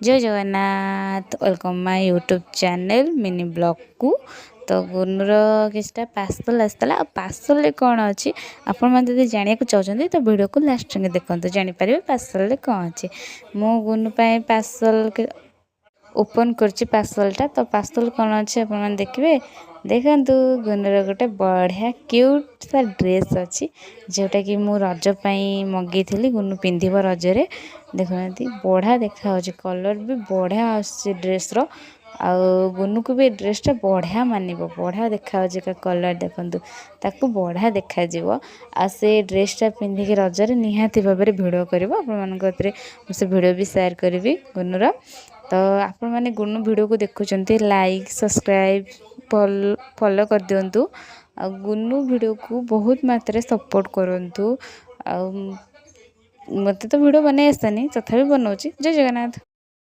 जय Jagannath welcome my YouTube channel mini blog को। तो गुनुर किसी पार्सल आसाला पार्सल कौन अच्छी आपण मैंने जाना चाहते तो वीडियो को लास्ट में देखते जानीपर पार्सल कौन अच्छी। मु गुनु पार्सल ओपन करछि पार्सलटा। तो पार्सल कौन अच्छे आप देखिए देखु गुनुर गोटे बढ़िया क्यूट सा ड्रेस अच्छी जोटा कि मु रज मगई थी गुनु पिंधिब रजरे। देखुना बढ़िया देखा कलर भी बढ़िया ड्रेस रो गुनु को भी ड्रेसटा बढ़िया मानव बढ़िया देखा कलर देखु ताकू बढ़िया देखा आ से ड्रेसटा पिंधिकी रजरे निहाती भाव में भिडियो कर से भिडियो भी शेयर करी गुनुर। तो आपण मैंने गुनु वीडियो को देखुं लाइक सब्सक्राइब फॉलो कर दिंतु आ गुनु वीडियो को बहुत मात्रा सपोर्ट करंतु। आ मत तो वीडियो बनाई आसानी तथा बनाऊँ। जय जगन्नाथ।